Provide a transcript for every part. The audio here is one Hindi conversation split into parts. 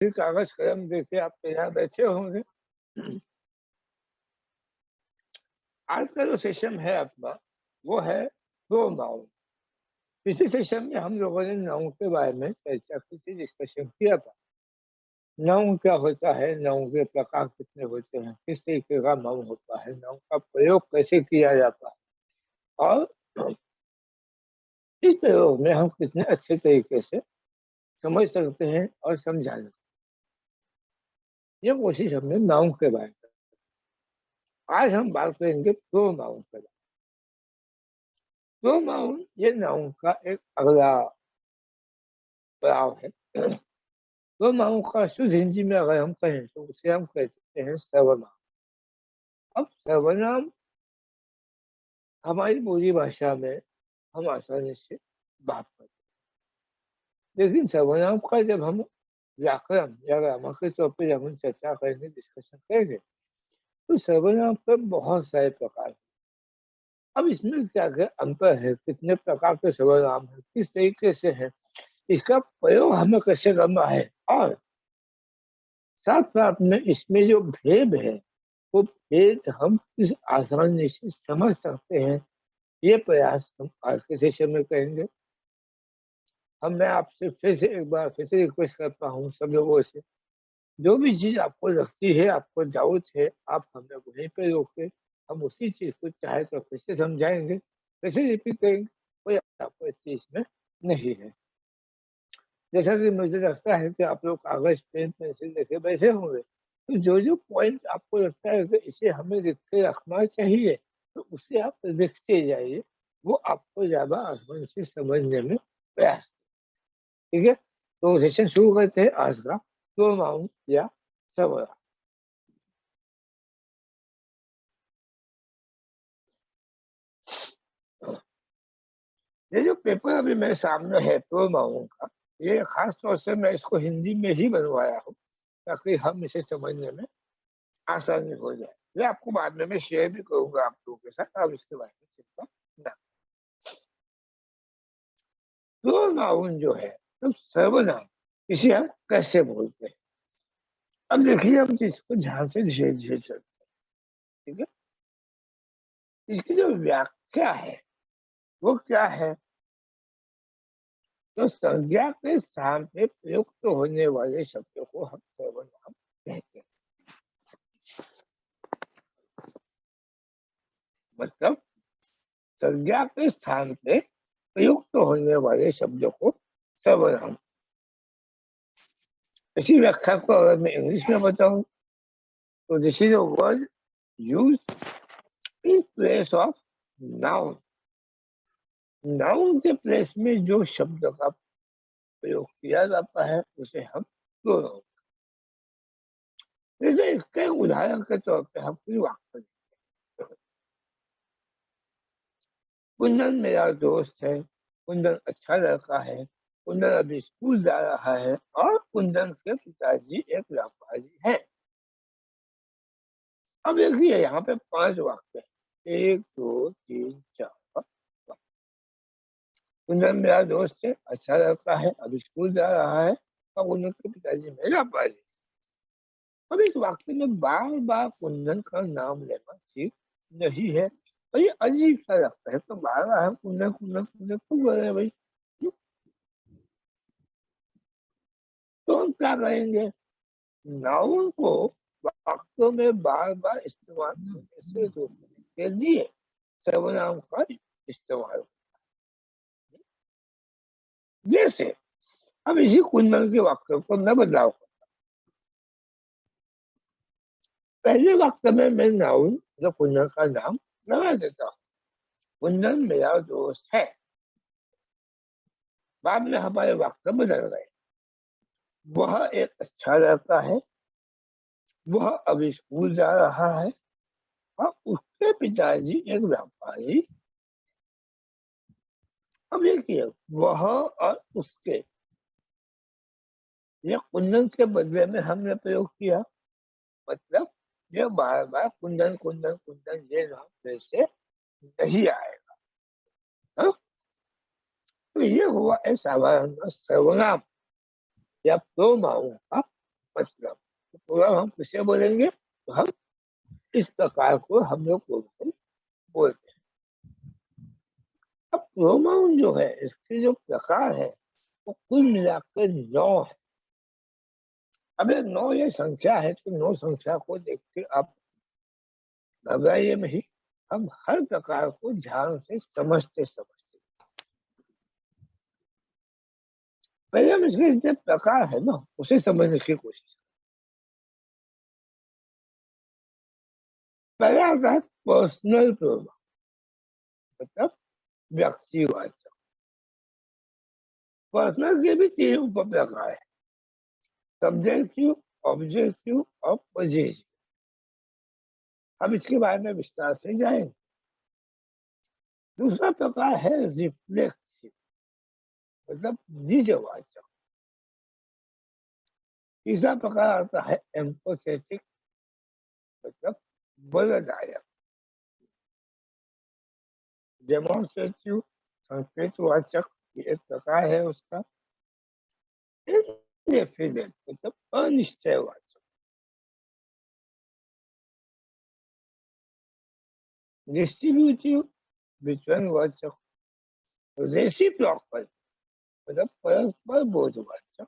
फिर कागज कलम देके आप यहाँ बैठे होंगे। आज का जो सेशन है आपका वो है प्रोनाउन। पिछले सेशन में हम लोगों ने नाउन के बारे में चर्चा की थी, डिस्कशन किया था। नाउन क्या होता है, नाउन के प्रकार कितने होते हैं, किस तरीके का नाउन होता है, नाउन का प्रयोग कैसे किया जाता है और इस प्रयोग में हम कितने अच्छे तरीके से समझ सकते हैं और समझा सकते हैं। ये कोशिश हमने नाउन के बारे में। आज हम बात करेंगे प्रोनाउन के बारे में। प्रोनाउन ये नाउन का एक अगला पड़ाव है। प्रोनाउन का शुद्ध हिंदी में अगर हम कहें तो उसे हम कहते हैं सर्वनाम। अब सर्वनाम हमारी बोली भाषा में हम आसानी से बात करते हैं, लेकिन सर्वनाम का जब हम व्याकरण या ग्रामर के तौर पर जब हम चर्चा करेंगे, डिस्कशन करेंगे, तो सर्वनाम के बहुत सारे प्रकार हैं। अब इसमें क्या क्या अंतर है, कितने प्रकार के सर्वनाम है, किस तरीके से है, इसका प्रयोग हमें कैसे करना है और साथ साथ में इसमें जो भेद है वो भेद हम किस आसानी से समझ सकते हैं, ये प्रयास हम आज के सेशन में करेंगे। मैं आपसे फिर से एक बार फिर से रिक्वेस्ट करता हूँ सब लोगों से, जो भी चीज आपको लगती है, आपको डाउट है, आप हमें वहीं पे रोके, हम उसी चीज को चाहे तो फिर से समझाएंगे, फिर से रिपीट करेंगे, कोई आपको इस चीज में नहीं है। जैसा कि मुझे लगता है कि आप लोग कागज पेन पेंसिल लेके बैठे होंगे, तो जो जो पॉइंट आपको लगता है कि इसे हमें लिख के रखना चाहिए, तो उसे आप लिखते जाइए, वो आपको ज्यादा आसानी से समझने में प्रयास। ठीक है, तो सेशन शुरू करते हैं आज का प्रोनाउन या सर्वनाम। ये जो पेपर अभी मेरे सामने है प्रोनाउन का, ये खास तौर से मैं इसको हिंदी में ही बनवाया हूँ ताकि हम इसे समझने में आसानी हो जाए। ये आपको बाद में मैं शेयर भी करूंगा आप लोगों के साथ, आप इसके बारे में चिंता ना। प्रोनाउन जो है तो सर्वनाम, इसे हम कैसे बोलते हैं। अब देखिए हम इसको ध्यान से धीरे धीरे चलते हैं। ठीक है, इसकी जो व्याख्या है वो क्या है, तो संज्ञा के स्थान पे प्रयुक्त होने वाले शब्दों को हम सर्वनाम कहते हैं। मतलब संज्ञा के स्थान पे प्रयुक्त होने वाले शब्दों को सर्वनाम। इसी व्याख्या को अगर मैं इंग्लिश में बताऊं तो this is a word use in place of noun. Noun के प्लेस में जो शब्द का प्रयोग किया जाता है उसे हम प्रोनाउन। जैसे इसके उदाहरण के तौर पे हम कोई वाक्य, कुंदन मेरा दोस्त है, कुंदन अच्छा लड़का है, कुंदन अभी स्कूल जा रहा है और कुंदन के पिताजी एक व्यापारी है। अब देखिए यहाँ पे 5 वाक्य है, 1 2 3 4। कुंदन मेरा दोस्त है, अच्छा लड़का है, अभी स्कूल जा रहा है और कुंदन के पिताजी मेरे व्यापारी। अब इस वाक्य में बार बार कुंदन का नाम लेना ठीक नहीं है और ये अजीब सा लगता है, तो बार बार हम कुंदन कुंदन कुंदन क्यों बोल रहे हैं भाई। तो हम क्या करेंगे, नाउन को वाक्यों में बार बार इस्तेमाल करने से रोकने के लिए सर्वनाम का इस्तेमाल। जैसे अब इसी कुंदन के वाक्य को न बदलाव कर, पहले वाक्य में मैं नाउन मतलब कुंदन का नाम लगा देता हूँ, कुंदन मेरा दोस्त है। बाद में हमारे वाक्य बदल गए, वह एक अच्छा लड़का है, वह अभी स्कूल जा रहा है और उसके पिताजी एक व्यापारी। अब देखिए वह और उसके, ये कुंदन के बदले में हमने प्रयोग किया, मतलब ये बार बार कुंदन कुंदन कुंदन ये नाम फिर से नहीं आएगा। हाँ? तो ये हुआ है साधारण सर्वनाम या प्रोनाउन का मतलब तो प्रोग्राम हम किसे बोलेंगे, तो हम इस प्रकार को हम लोग प्रोग्राम बोलते हैं। अब प्रोनाउन जो है इसके जो प्रकार है वो कुल मिलाकर 9 है। अब ये 9 ये संख्या है तो 9 संख्या को देख के आप घबराइए नहीं, हम हर प्रकार को ध्यान से समझते समझते पहले हम इसके जो प्रकार है ना उसे समझने की कोशिश। पहला आता है पर्सनल प्रोनाउन, मतलब व्यक्तिवाचक। पर्सनल के भी 3 उप प्रकार है, सब्जेक्टिव, ऑब्जेक्टिव और पॉजिटिव। अब इसके बारे में विस्तार से जाएंगे। दूसरा प्रकार है रिफ्लेक्सिव, मतलब निजवाचक। तीसरा प्रकार आता है एम्फोसेटिक, मतलब बलदायक। डेमोन्स्ट्रेटिव, संकेतवाचक, ये एक प्रकार है उसका। इंडेफिनिट, मतलब अनिश्चयवाचक। डिस्ट्रीब्यूटिव, विचरणवाचक। रेसिप्रोकल, मतलब परस्पर बोधवाचक।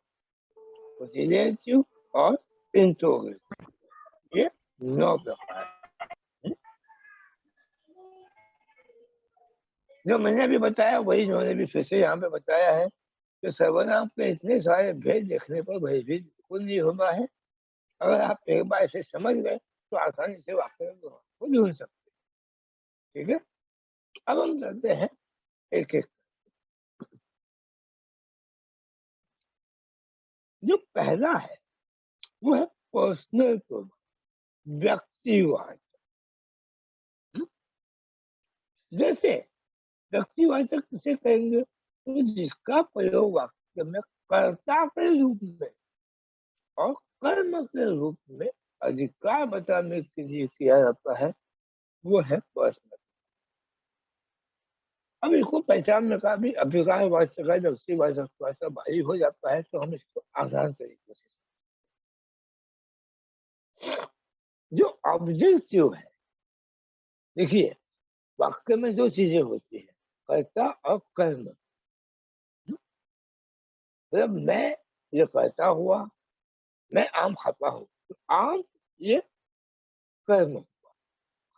रिलेटिव और इंट्रोगेटिव, ये 9 प्रकार है। जो मैंने अभी बताया वही इन्होंने भी फिर से यहाँ पे बताया है कि सर्वनाम के इतने सारे भेद देखने पर भयभीत बिल्कुल नहीं होना है। अगर आप एक बार इसे समझ गए तो आसानी से वाक्य को ढूंढ सकते हैं। ठीक है, अब हम चलते हैं एक एक। जो पहला है वो है पर्सनल प्रोनाउन, व्यक्तिवाचक। जैसे व्यक्तिवाचक किसे कहेंगे, तो जिसका प्रयोग वाक्य में कर्ता के रूप में और कर्म के रूप में अधिकार बताने के लिए किया जाता है, वो है पर्सनल। अब इसको पहचानने का भी अभिप्राय वाचक है, व्यक्तिवाचक थोड़ा सा भारी हो जाता है, तो हम इसको आसान तरीके से। जो ऑब्जेक्टिव है, देखिए वाक्य में 2 चीजें होती है, कर्ता और कर्म। मतलब मैं ये कर्ता हुआ, मैं आम खाता हूँ, तो आम ये कर्म हुआ,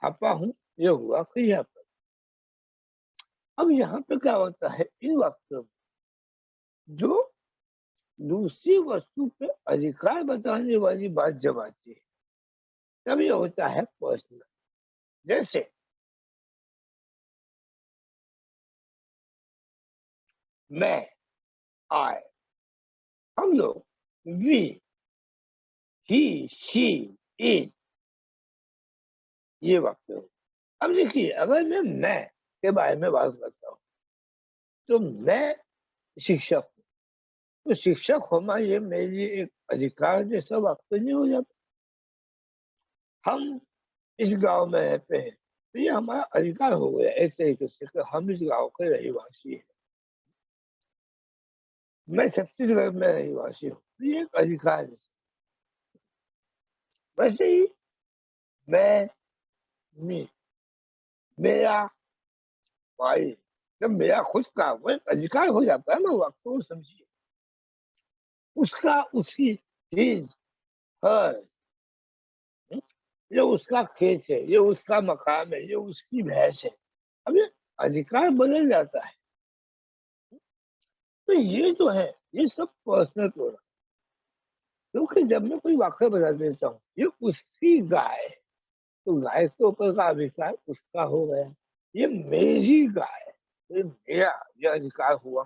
खाता हूँ ये हुआ क्रियापद। अब यहाँ पे क्या होता है, इन वाक्यों में जो दूसरी वस्तु पे अधिकार बताने वाली बात जब आती है तब ये होता है पर्सनल। जैसे मैं, आई, हम लोग, वी, ही, शी, इट, ये वाक्य हो। अब देखिए अगर मैं के बारे में बात करता हूँ तो मैं शिक्षक हूँ, तो शिक्षक होना ये मेरे लिए एक अधिकार जैसा वाक्य नहीं हो जाता। हम इस गांव में रहते हैं तो ये हमारा अधिकार हो गया एक तरीके से कि हम इस गांव के रहिवासी हैं। मैं छत्तीसगढ़ में रहिवासी हूँ, तो ये एक अधिकार है। वैसे ही मैं, मी, मेरा, भाई, जब मेरा खुद का वो एक अधिकार हो जाता है ना वाक्य, को समझिए उसका, उसकी, हिज, हर, ये उसका खेत है, ये उसका मकान है, ये उसकी भैंस है। अब ये अधिकार बदल जाता है। तो ये जो है ये सब पर्सनल प्रोनाउन। क्योंकि जब मैं कोई वाक्य बता देता हूँ ये उसकी गाय है, तो गाय के ऊपर का अधिकार उसका हो गया। ये मेरी गाय है, तो ये मेरा ये अधिकार हुआ।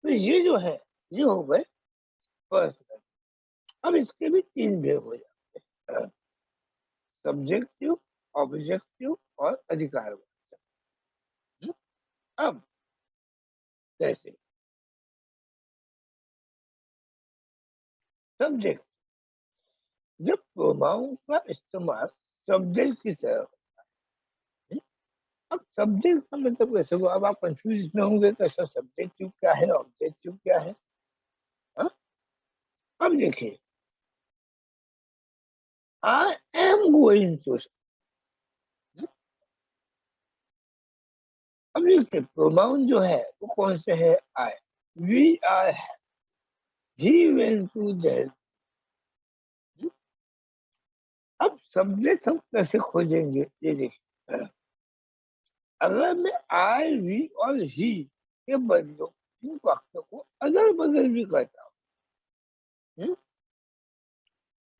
तो ये जो है ये हो गए पर्सनल। अब इसके भी 3 भेद हो जाते हैं, सब्जेक्टिव, ऑब्जेक्टिव और अधिकार। अब जैसे सब्जेक्ट, जब प्रोनाउन का इस्तेमाल सब्जेक्ट की तरह होता है। अब सब्जेक्ट का मतलब कैसे हुआ, अब आप कंफ्यूज में होंगे कि ऐसा सब्जेक्टिव क्या है, ऑब्जेक्टिव क्या है। हाँ? अब देखिए आई एम गोइंग टू। अब देखिए प्रोनाउन जो है वो कौन से है? I. We are, he went to Delhi. अब सब्जेक्ट हम कैसे खोजेंगे? ये देखिए, अगर मैं आई, वी और ही के बदलों इन वाक्यों को अदल बदल भी करता हूँ,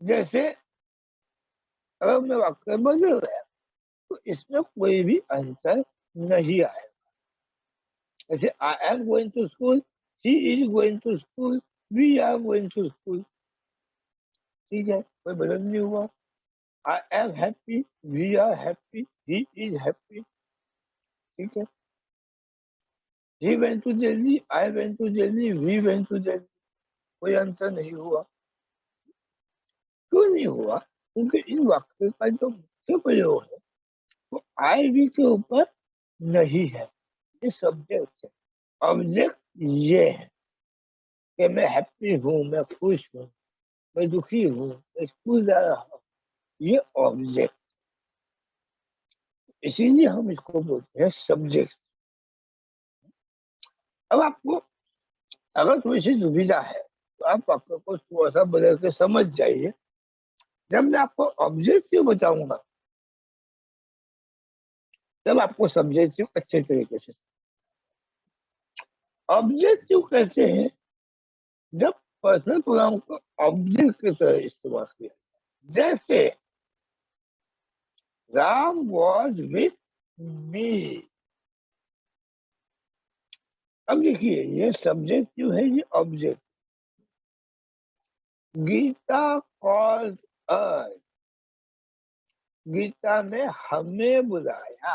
जैसे अगर मैं वाक्य बदल रहा तो इसमें कोई भी अंतर नहीं आएगा। जैसे I am going to school, he is going to school, we are going to school. ठीक है, कोई बदल नहीं हुआ। I am happy, we are happy, he is happy. ठीक है, he went to Delhi, I went to Delhi, we went to Delhi. कोई अंतर नहीं हुआ। क्यों नहीं हुआ? क्योंकि इन वाक्यों का जो मुख्य प्रयोग है वो आई वी के ऊपर नहीं है, ये सब्जेक्ट है। ऑब्जेक्ट ये है कि मैं हैप्पी हूँ, मैं खुश हूँ, मैं दुखी हूँ, मैं स्कूल जा रहा हूँ, ये ऑब्जेक्ट। इसीलिए हम इसको बोलते हैं सब्जेक्ट। अब आपको अगर थोड़ी सी दुविधा है तो आप वाक्य को थोड़ा सा बदल के समझ जाइए। जब मैं आपको ऑब्जेक्टिव बताऊंगा तब आपको सब्जेक्टिव अच्छे तरीके से। ऑब्जेक्टिव कैसे है? जब पर्सनल प्रोनाउन को ऑब्जेक्ट की तरह इस्तेमाल किया, जैसे राम वॉज विथ मी। अब देखिए ये सब्जेक्टिव है, ये ऑब्जेक्ट। गीता कॉल्ड अस, गीता में हमें बुलाया।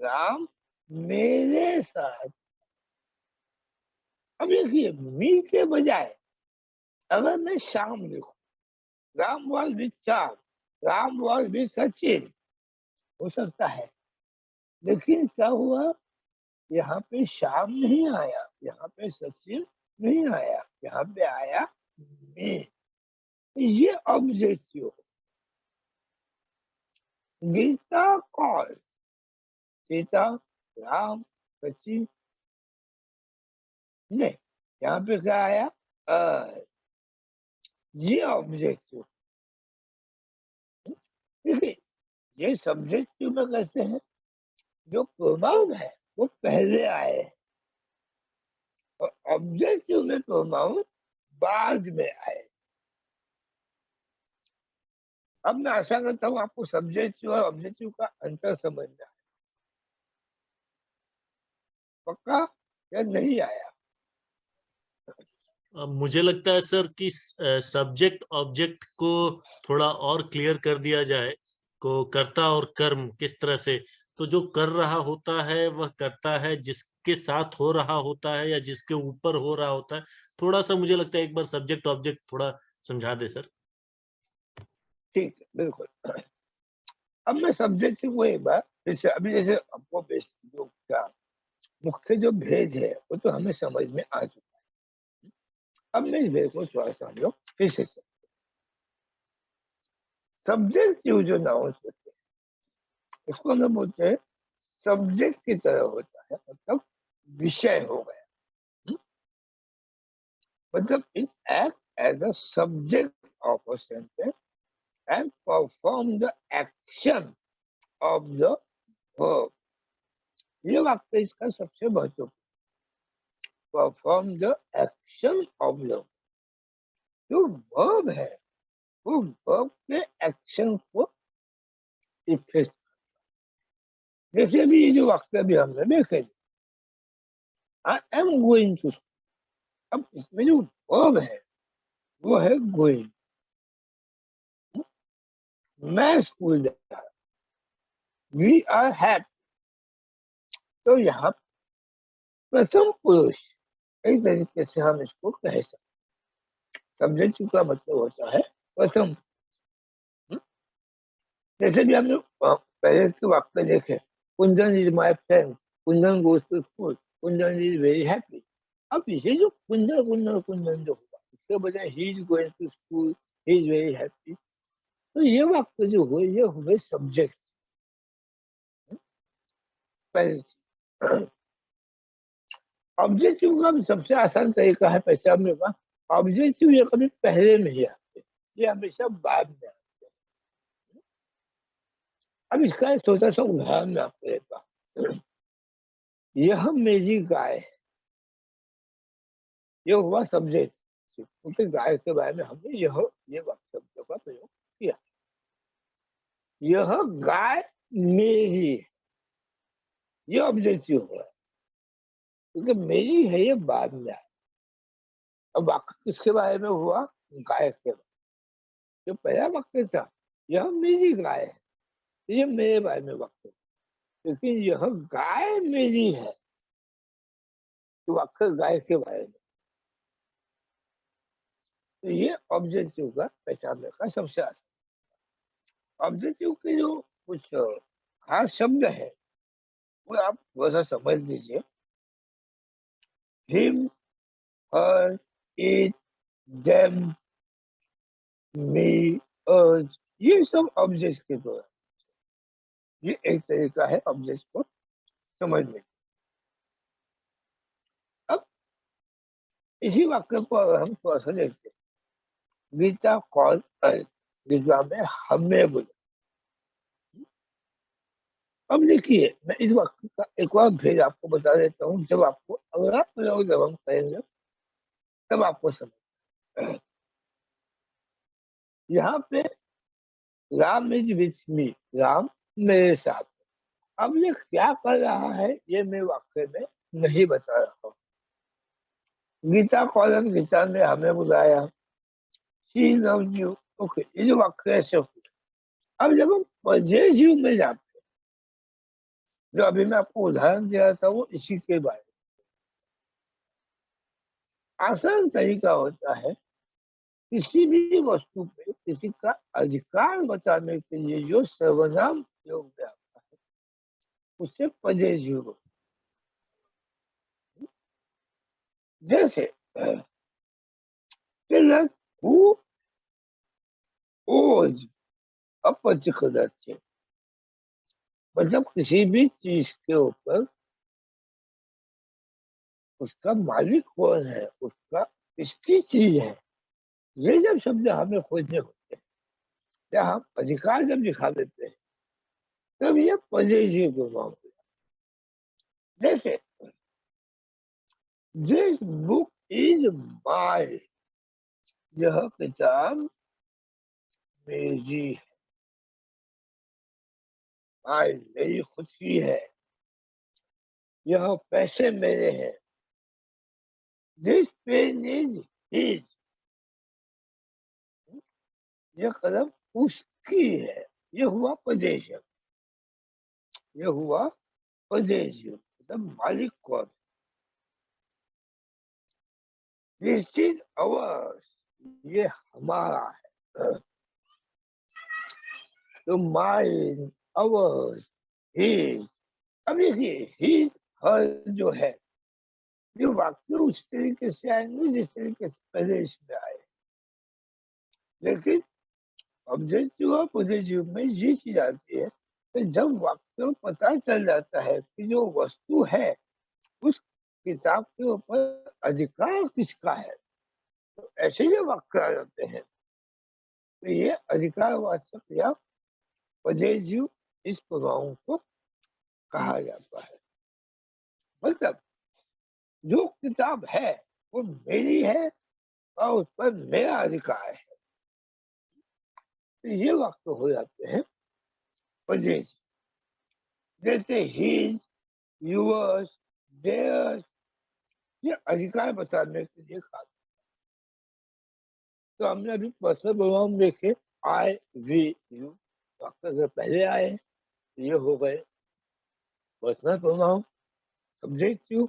राम मेरे साथ। अब देखिए मी के बजाय अगर मैं श्याम लिखूं, Ram was with Shyam, Ram was with Sachin, हो सकता है। लेकिन क्या हुआ? यहाँ पे श्याम नहीं आया, यहाँ पे सचिन नहीं आया, यहाँ पे आया मैं। ये ऑब्जेक्टिव। गीता कॉल, सीता, राम, सचिन, नहीं, यहाँ पे क्या आया? ये ऑब्जेक्टिव। देखिए ये सब्जेक्टिव में कैसे है? जो प्रोनाउन है वो पहले आए और ऑब्जेक्टिव में प्रोनाउन बाद में आए। अब मैं आशा करता हूँ आपको सब्जेक्टिव और ऑब्जेक्टिव का अंतर समझना है। पक्का या नहीं आया? मुझे लगता है सर कि सब्जेक्ट ऑब्जेक्ट को थोड़ा और क्लियर कर दिया जाए, को कर्ता और कर्म किस तरह से। तो जो कर रहा होता है वह करता है जिसके साथ हो रहा होता है या जिसके ऊपर हो रहा होता है। थोड़ा सा मुझे लगता है एक बार सब्जेक्ट ऑब्जेक्ट थोड़ा समझा दे सर। ठीक है, बिल्कुल। अब मैं सब्जेक्टिव को एक बार जैसे अभी जैसे आपको जो क्या मुख्य जो भेद है वो तो हमें समझ में आ चुका है। अब मैं इस भेद को थोड़ा सा हम लोग फिर से सब्जेक्टिव जो नाउंस होते हैं इसको हम लोग बोलते हैं सब्जेक्ट की तरह होता है, मतलब विषय हो गया। हम्म? मतलब it act as a subject of a sentence and perform the action of the verb. ये वाक्य इसका सबसे महत्वपूर्ण, perform the action of the, जो वर्ब है वो वर्ब के एक्शन को इफेक्ट। जैसे अभी ये जो वाक्य भी हमने देखे, आई एम गोइंग टू, अब इसमें जो वर्ब है वो है गोइंग। मैं स्कूल जा रहा, वी आर हैप्पी। तो यहाँ प्रथम पुरुष कई तरीके से हम इसको कह सकते। सब्जेक्ट का मतलब होता है प्रथम। जैसे भी हमने पहले के वाक्य देखे, Kundan is my friend, Kundan goes to school, Kundan is very happy. अब इसे जो कुंदन कुंदन कुंदन जो हुआ इसके बजाय he is going to school, he is very happy. तो ये वाक्य जो हुए ये हुए सब्जेक्ट। पहली चीज, ऑब्जेक्टिव का भी सबसे आसान तरीका है पहचानने का। ऑब्जेक्टिव ये कभी पहले नहीं आते, ये हमेशा बाद में आते हैं। अब इसका एक छोटा सा उदाहरण मैं आपको देता हूँ। यह मेरी गाय है, ये हुआ सब्जेक्ट, क्योंकि गाय के बारे में हमने ये वाक्य शब्दों का प्रयोग किया। यह गाय मेरी है, ये ऑब्जेक्टिव हुआ, क्योंकि मेरी है ये बाद में आया। अब वाक्य किसके बारे में हुआ? गाय के बारे में। जो पहला वाक्य था यह मेरी गाय है, ये मेरे बारे में वाक्य, लेकिन यह गाय मेरी है तो वाक्य गाय के बारे में। तो ये ऑब्जेक्टिव का पहचानने का सबसे आसान। ऑब्जेक्टिव के जो कुछ खास शब्द है वो आप थोड़ा सा समझ लीजिए। हिम, हर, इट, देम, मी, अस, ये सब ऑब्जेक्ट के द्वारा, ये एक तरीका है ऑब्जेक्ट को समझने। अब इसी वाक्य को अगर हम थोड़ा सा देखते हैं, गीता कॉल अस, गीता में हमें बोला। अब देखिए मैं इस वाक्य का एक बार फिर आपको बता देता हूँ, जब आपको अगला प्रयोग जब हम करेंगे तब आपको समझ। यहाँ पे Ram is with me, Ram मेरे साथ। अब ये क्या कर रहा है ये मैं वाक्य में नहीं बता रहा हूँ। गीता कॉलन, गीता ने हमें बुलाया, शी लव्स यू, ओके, ये जो वाक्य ऐसे हुआ। अब जब हम पॉजिटिव में जाते हैं, जो अभी मैं आपको उदाहरण दिया था वो इसी के बारे में। आसान तरीका होता है किसी भी वस्तु पे किसी का अधिकार बताने के लिए जो सर्वनाम प्रयोग में आता है उसे पॉजिटिव। जैसे who owes a particular thing, मतलब किसी भी चीज के ऊपर उसका मालिक कौन है, उसका किसकी चीज है, ये जब शब्द हमें खोजने होते हैं या हम अधिकार जब दिखा देते हैं तब ये पॉजिटिव प्रोनाउन होता है। जैसे दिस बुक इज माय, यह किताब मेरी है, माय मेरी खुद की है। यह पैसे मेरे हैं, दिस पेन इज हिज, यह कलम उसकी है। ये हुआ पॉजिटिव, ये हुआ पॉजिटिव, मतलब मालिक कौन। दिस इज अवर्स, ये हमारा है। तो माइन, अवर्स, हिज। अब देखिए हिज, हर जो है ये वाक्य उस तरीके से आएंगे जिस तरीके से पहले इसमें आए, लेकिन ऑब्जेक्टिव और पॉजिटिव में ये चीज आती है कि जब वाक्य में पता चल जाता है कि जो वस्तु है उस किताब के ऊपर अधिकार किसका है, तो ऐसे जो वाक्य आ जाते हैं तो ये अधिकारवाचक या पॉजिटिव इस प्रभाव को कहा जाता है। मतलब जो किताब है वो मेरी है और उस पर मेरा अधिकार है, तो ये वाक्य हो जाते हैं पॉजिटिव। जैसे हिज, यूअर्स, देयर्स, ये अधिकार बताने के लिए कहा। तो हमने अभी पर्सनल प्रोनाउन देखे, आई, वी, यू, वाक्य से पहले आए तो ये हो गए पर्सनल प्रोनाउन। सब्जेक्टिव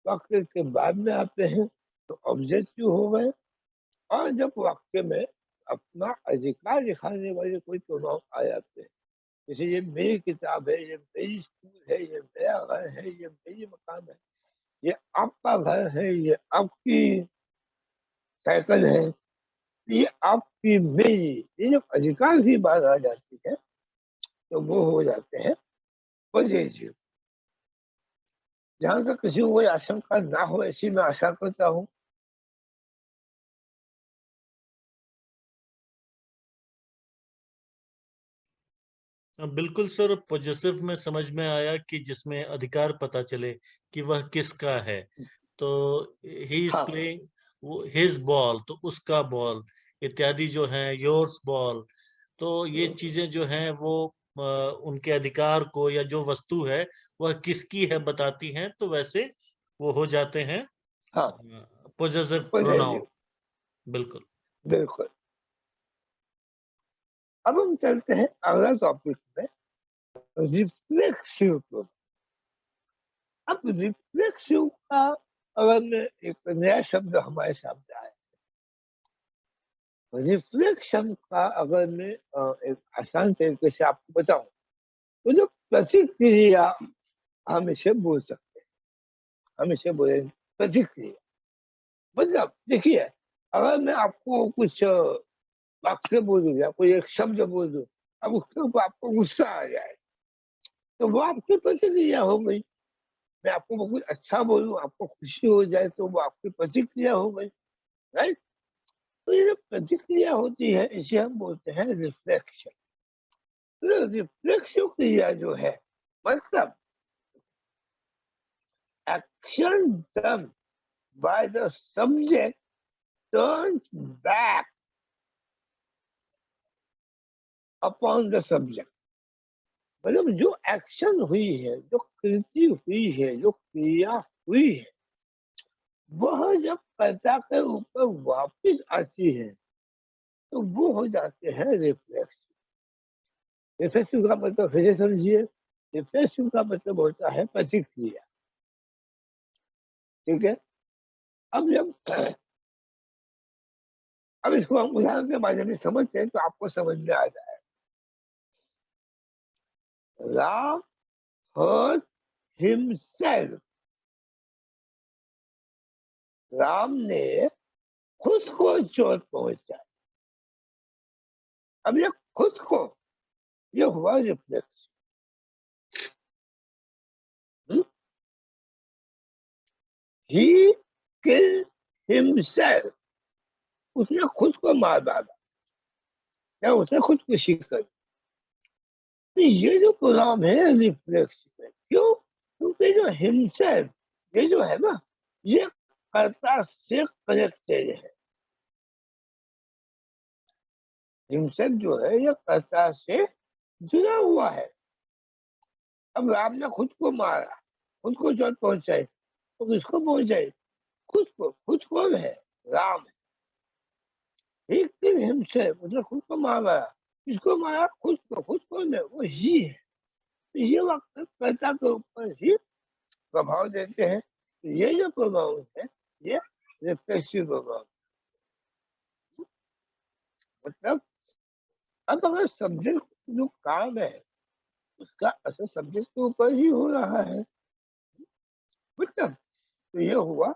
वाक्य के बाद में आते हैं तो ऑब्जेक्टिव हो गए। और जब वाक्य में अपना अधिकार दिखाने वाले कोई प्रोनाउन आ जाते हैं, जैसे ये मेरी किताब है, ये मेरी स्कूल है, ये मेरा घर है, ये मेरी मकान है, ये आपका घर है, ये आपकी साइकिल है, ये आपकी मेरी, ये जब अधिकार की बात आ जाती है तो वो हो जाते हैं पॉजिटिव। जहां तक किसी को कोई आशंका ना हो ऐसी मैं आशा करता हूँ। बिल्कुल सर, पॉजेसिव में समझ में आया कि जिसमें अधिकार पता चले कि वह किसका है। तो ही इज हाँ प्लेइंग वो हिज बॉल, तो उसका बॉल इत्यादि जो है, योर्स बॉल। तो ये चीजें जो हैं वो उनके अधिकार को या जो वस्तु है वह किसकी है बताती हैं, तो वैसे वो हो जाते हैं हाँ पोजेसिव प्रोनाउन। पॉजिटिव, बिल्कुल। बिल्कुल। अब हम चलते हैं अगला टॉपिक में, रिफ्लेक्सिव प्रोनाउन। अब रिफ्लेक्सिव का अगर मैं एक नया शब्द हमारे सामने आया, रिफ्लेक्शन का अगर मैं एक आसान तरीके से आपको बताऊं तो जो प्रतिक्रिया हम इसे बोल सकते हैं, हम इसे बोले प्रतिक्रिया। मतलब देखिए, अगर मैं आपको कुछ वाक्य बोल दूं या कोई एक शब्द बोल दूं, अब उसके ऊपर आपको गुस्सा आ जाए तो वो आपकी प्रतिक्रिया हो गई। मैं आपको कुछ अच्छा बोलूं, आपको खुशी हो जाए तो वो आपकी प्रतिक्रिया हो गई, राइट। तो ये जो प्रतिक्रिया होती है इसे हम बोलते हैं रिफ्लेक्शन। रिफ्लेक्सिव क्रिया जो है मतलब action done by the subject turns back upon the subject. मतलब जो एक्शन हुई है, जो कृति हुई है, जो क्रिया हुई है, वह जब कर्ता के ऊपर वापिस आती है तो वो हो जाते हैं रिफ्लेक्स। रिफ्लेक्सिव का मतलब फिर से समझिए, रिफ्लेक्सिव का मतलब होता है प्रतिक्रिया, ठीक है। अब जब अब इसको हम उदाहरण के माध्यम से समझते हैं तो आपको समझ में आ जाए। राम हर्ट हिमसेल्फ, राम ने खुद को चोट पहुंचाई। अब ये खुद को, ये हुआ रिफ्लेक्स। ही किल हिमसेल्फ, उसने खुद को मार डाला या उसने खुदकुशी कर। तो ये जो प्रोग्राम है रिफ्लेक्स में, क्यों? क्योंकि जो हिमसेल्फ, ये जो है ना, ये कर्ता से कनेक्टेड है। हिमसेल्फ जो है ये कर्ता से जुड़ा हुआ है। अब राम ने खुद को मारा, खुद को चोट पहुंचाई, तो किसको पहुंचाई? खुद को। खुद कौन है? राम है। एक दिन हिमसेल्फ, उसने खुद को मारा। किसको मारा? खुद को। खुद कौन है? वो ही है। तो ये वक्त कर्ता के ऊपर ही प्रभाव देते हैं। तो ये जो प्रभाव है ये रिफ्लेक्सिव प्रभाव। मतलब अब अगर सब्जेक्ट जो काम है उसका असर सब्जेक्ट के ऊपर ही हो रहा है, मतलब तो ये हुआ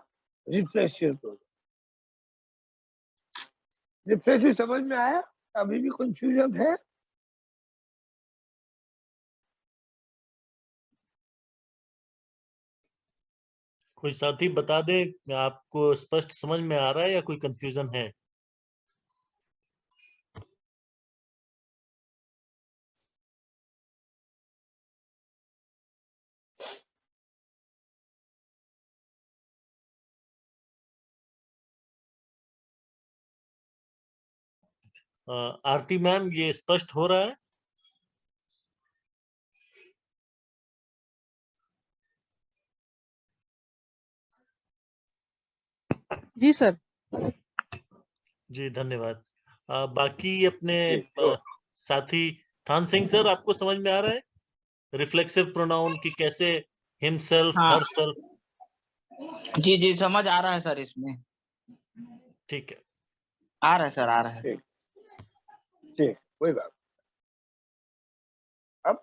रिफ्लेक्सिव प्रभाव। रिफ्लेक्सिव समझ में आया? अभी भी कंफ्यूजन है? कोई साथी बता दे, आपको स्पष्ट समझ में आ रहा है या कोई कंफ्यूजन है? आरती मैम, ये स्पष्ट हो रहा है? जी सर। जी धन्यवाद। बाकी अपने जी तो साथी थान सिंह सर, आपको समझ में आ रहा है रिफ्लेक्सिव प्रोनाउन की कैसे हिमसेल्फ, हाँ हरसेल्फ? जी जी, समझ आ रहा है सर इसमें। ठीक है। आ रहा है सर, आ रहा है। ठीक ठीक, कोई बात। अब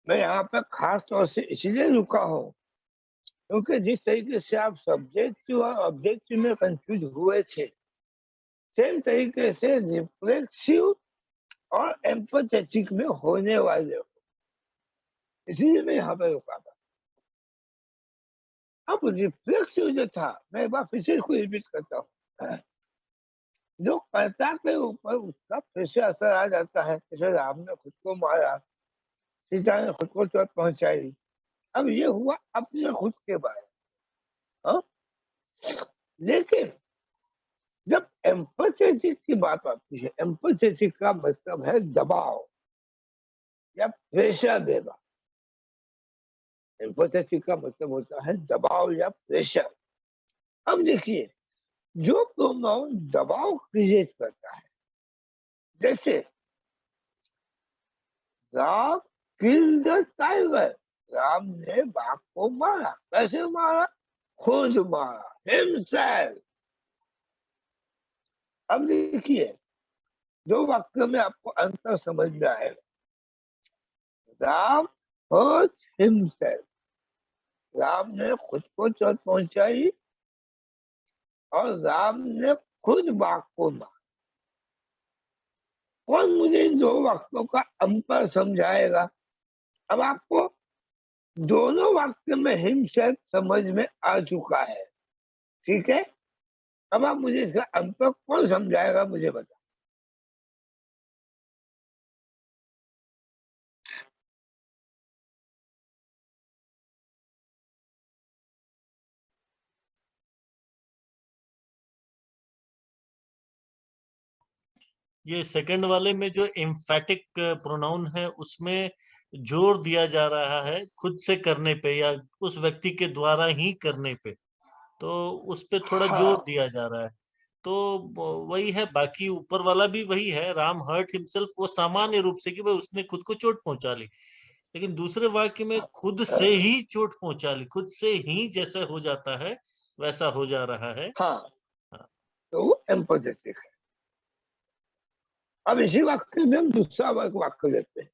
मैं यहाँ पे खास तौर से इसीलिए रुका हूँ क्योंकि जिस तरीके से आप सब्जेक्टिव और ऑब्जेक्टिव में कंफ्यूज हुए थे, सेम तरीके से रिफ्लेक्सिव और एम्पैथेटिक में होने वाले हो, इसलिए मैं यहाँ पे रुका था। अब रिफ्लेक्सिव जो था, मैं एक बार फिर से इसको रिपीट करता हूँ, जो कर्ता के ऊपर उसका फिर से असर आ जाता है, जैसे राम ने खुद को मारा, सीता ने खुद को चोट पहुंचाई। अब ये हुआ अपने खुद के बारे में, हाँ? लेकिन जब एम्पैथेटिक की बात आती है, एम्पैथेटिक का मतलब है दबाव या प्रेशर देना। एम्पैथेटिक का मतलब होता है दबाव या प्रेशर। अब देखिए, जो प्रोनाउन दबाव क्रिएट करता है, जैसे Ram killed the tiger, Ram ने बाघ को मारा। कैसे मारा? खुद मारा, हिमसेल्फ। अब देखिए, दो वाक्य में आपको अंतर समझ में आएगा। राम हर्ट हिमसेल्फ, राम ने खुद को चोट पहुंचाई और राम ने खुद बाघ को मारा। कौन मुझे इन दो वाक्यों का अंतर समझाएगा? अब आपको दोनों वाक्य में हिमसेल्फ समझ में आ चुका है, ठीक है? अब आप मुझे इसका अंतर कौन समझाएगा, मुझे बता। ये सेकंड वाले में जो एम्फैटिक प्रोनाउन है उसमें जोर दिया जा रहा है खुद से करने पे या उस व्यक्ति के द्वारा ही करने पे, तो उस पे थोड़ा जोर हाँ, दिया जा रहा है। तो वही है, बाकी ऊपर वाला भी वही है, राम हर्ट हिमसेल्फ, वो सामान्य रूप से कि भाई उसने खुद को चोट पहुंचा ली। लेकिन दूसरे वाक्य में खुद से ही चोट पहुंचा ली, खुद से ही जैसा हो जाता है वैसा हो जा रहा है। हाँ, हाँ, तो वो एम्पैथेटिक है। अब इसी वाक्य में हम दूसरा वाक्य लेते हैं।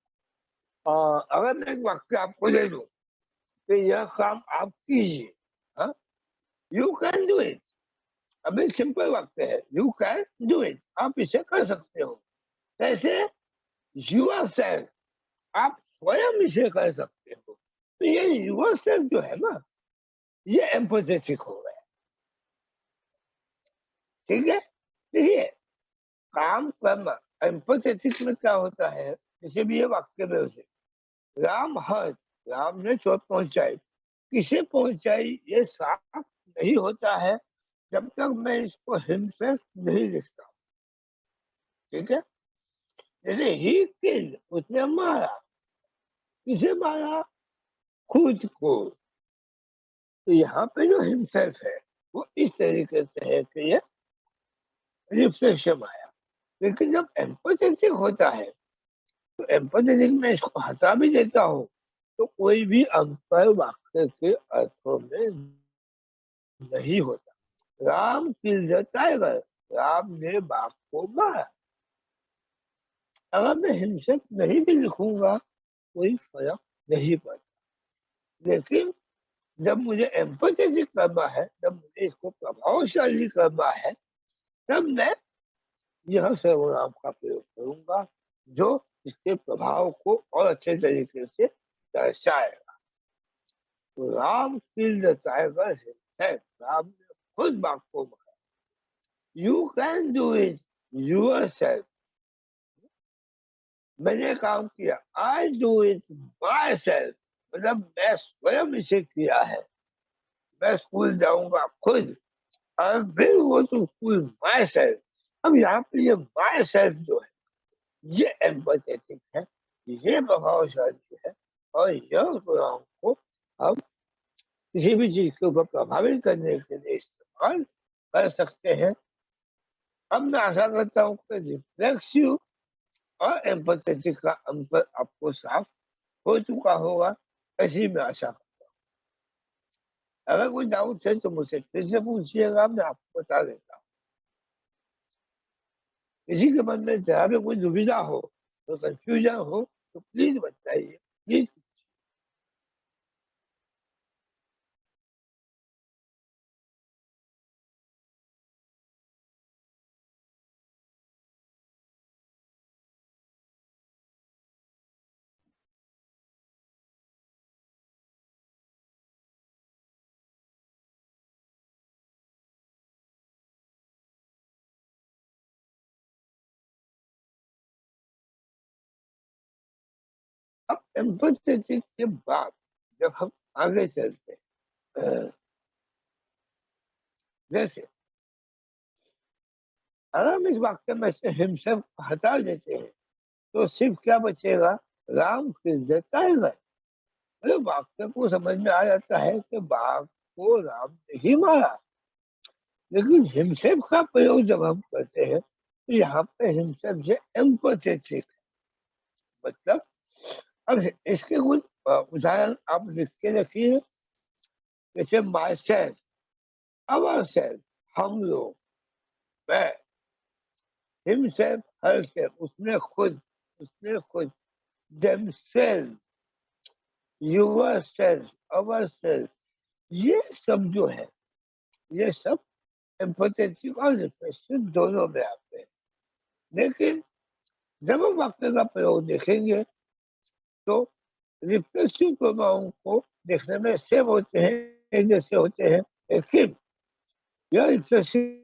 अगर मैं एक वाक्य आपको दे दूं कि यह काम आप कीजिए, हाँ, यू कैन डू इट। अब एक सिंपल वाक्य है, यू कैन डू इट, आप इसे कर सकते हो। कैसे? यूर सेल्फ, आप स्वयं इसे कर सकते हो। तो ये यूर सेल्फ जो है ना, ये एम्पैथेटिक हो गया, ठीक है? देखिए, काम करना एम्पैथेटिक में क्या होता है, जैसे भी ये वाक्य में उसे राम हर्ट, राम ने चोट पहुंचाई। किसे पहुंचाई ये साफ नहीं होता है जब तक मैं इसको हिमसेल्फ नहीं लिखता, ठीक है? जैसे ही किल्ड, उसने मारा। किसे मारा? खुद को। तो यहाँ पे जो हिमसेल्फ है वो इस तरीके से है कि ये रिफ्लेक्शन आया। लेकिन जब एम्पैथेटिक होता है, तो एम्पैथेटिक में इसको हटा भी देता हूँ, तो कोई भी अंतर वाक्य के अर्थों में नहीं होता। Ram killed the tiger, Ram ने बाघ को मारा। अगर मैं हिंसक नहीं भी लिखूंगा, कोई फर्क नहीं पड़ता। लेकिन जब मुझे एम्पैथेटिक करना है, जब मुझे इसको प्रभावशाली करना है, तब मैं यह सर्वनाम का प्रयोग करूंगा, जो इसके प्रभाव को और अच्छे तरीके से दर्शाएगा। तो Ram killed the tiger himself, Ram ने खुद बाघ को मारा। You can do it yourself, मैंने काम किया। I do it my self, मतलब मैं स्वयं इसे किया है। मैं स्कूल जाऊंगा खुद, I will go to school myself. अब यहाँ पे ये माई सेल्फ जो है, ये एम्पैथेटिक है, ये प्रभावशाली है, और यह गुणाओं को हम किसी भी चीज के ऊपर प्रभावित करने के लिए इस्तेमाल कर सकते हैं। अब मैं आशा करता हूँ कि रिफ्लेक्सिव और एम्पैथेटिक का अंतर आपको साफ हो चुका होगा, ऐसी मैं आशा। अगर कोई डाउट है तो मुझसे फिर से पूछिएगा, मैं आपको बता देता हूँ। किसी के मन में जरा भी कोई दुविधा हो, तो कंफ्यूजन हो, तो प्लीज बताइए, प्लीज। अब एम्पैथेटिक के बाद जब हम आगे चलते हैं, जैसे अगर हम इस वाक्य में से हिमशक हटा देते हैं तो सिर्फ क्या बचेगा, राम किरदार टाइगर। मतलब वाक्य को समझ में आ जाता है कि बाघ को राम ने ही मारा, लेकिन हिमशक का प्रयोग जब हम करते हैं तो यहाँ पे हिमशक से एम्पैथेटिक, मतलब अब इसके कुछ उदाहरण आप लिख के रखिए, जैसे माई सेल्फ, अवर सेल्फ, हम लोग, मैं, हिमसेल्फ, हर सेल्फ, उसने खुद, themselves, yourself, ourself, ये सब जो है, ये सब एम्पैथेटिक और रिफ्लेक्सिव दोनों में आते हैं। लेकिन जब हम वाक्य का प्रयोग देखेंगे तो रिफ्लेक्सिव प्रोनाउन को देखने में सेम होते हैं जैसे होते हैं, लेकिन यह रिफ्लेक्सिव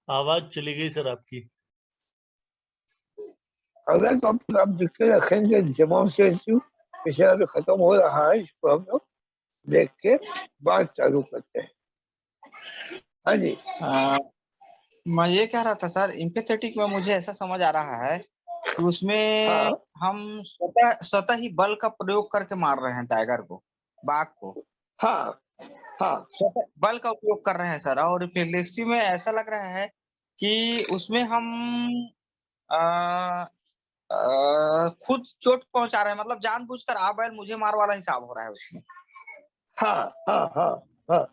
आवाज चली गई सर आपकी। अगर टॉपिक आप लिख के रखेंगे डेमोन्स्ट्रेटिव, विषय अभी खत्म हो रहा है, इसको हम लोग देख के बात चालू करते हैं। हाँ जी, मैं ये कह रहा था सर, एम्पैथेटिक में मुझे ऐसा समझ आ रहा है कि उसमें हाँ हम स्वतः ही बल का प्रयोग करके मार रहे हैं टाइगर को, बाघ को, हाँ हाँ स्वतः बल का उपयोग कर रहे हैं सर। और रिफ्लेक्सिव में ऐसा लग रहा है कि उसमें हम खुद चोट पहुंचा रहे हैं, मतलब जानबूझकर आ बैल मुझे मार वाला हिसाब हो रहा है उसमें। हाँ हाँ हाँ हाँ,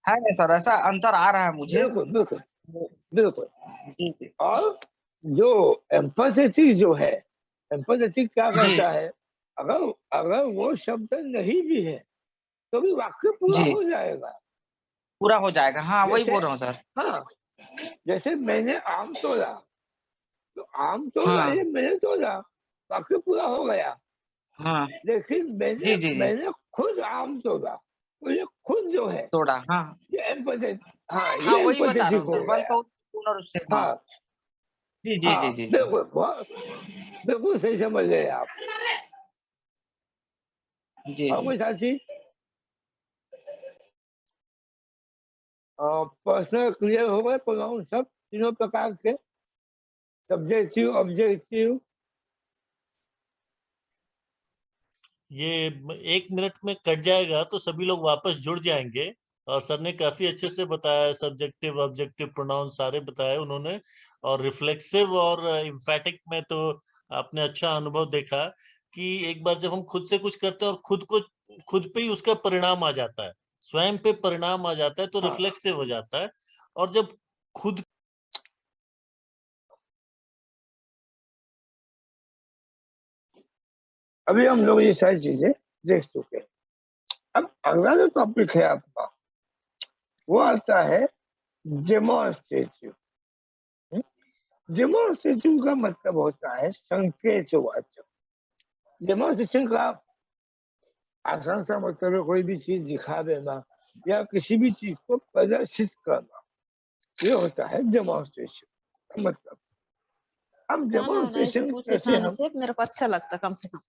है ना सर, ऐसा अंतर आ रहा है मुझे। बिल्कुल बिल्कुल बिल्कुल। जी जी और जो एम्फेसिस जो है, एम्फेसिस क्या जी कहता है, अगर अगर वो शब्द नहीं भी है तो भी वाक्य पूरा जी, हो जाएगा। पूरा हो जाएगा। हाँ, वही जैसे बोल रहा हूँ सर। हाँ, जैसे मैंने आम तोड़ा, तो आम तोड़ा हाँ ये मैंने तोड़ा, वाक्य पूरा हो गया। हाँ, लेकिन मैंने जी जी जी, मैंने खुद आम तोड़ा, तो ये खुद जो है तोड़ा। हाँ ये एम्पैथेटिक, हाँ हाँ, ये वही बता रहा एम्पैथेटिक हूँ हो सर, बल गया। का पूर्ण और उससे। हाँ हाँ जी जी हाँ, जी जी जी बिल्कुल बिल्कुल सही समझ गए आप। जी और जी। कोई साथी पर्सनल क्लियर हो गए प्रोनाउन सब तीनों प्रकार के, सब्जेक्टिव, ऑब्जेक्टिव। ये 1 मिनट में कट जाएगा तो सभी लोग वापस जुड़ जाएंगे। और सर ने काफी अच्छे से बताया, सब्जेक्टिव ऑब्जेक्टिव प्रोनाउन सारे बताए उन्होंने। और रिफ्लेक्सिव और इम्फेटिक में तो आपने अच्छा अनुभव देखा कि एक बार जब हम खुद से कुछ करते हैं और खुद पे ही उसका परिणाम आ जाता है, स्वयं पे परिणाम आ जाता है, तो हाँ, रिफ्लेक्सिव हो जाता है। और जब खुद अभी हम लोग ये सारी चीजें देख चुके हैं। अब अगला जो टॉपिक है आपका वो आता है डेमोन्स्ट्रेटिव। डेमोन्स्ट्रेटिव का मतलब होता है संकेतवाचक। डेमोन्स्ट्रेशन का आसान सा मतलब है कोई भी चीज दिखा देना या किसी भी चीज को प्रदर्शित करना, ये होता है डेमोन्स्ट्रेशन मतलब। अब खाना बनाने से डेमोन्स्ट्रेशन पूछे कैसे खाने हम, से मेरे को अच्छा लगता कम से कम।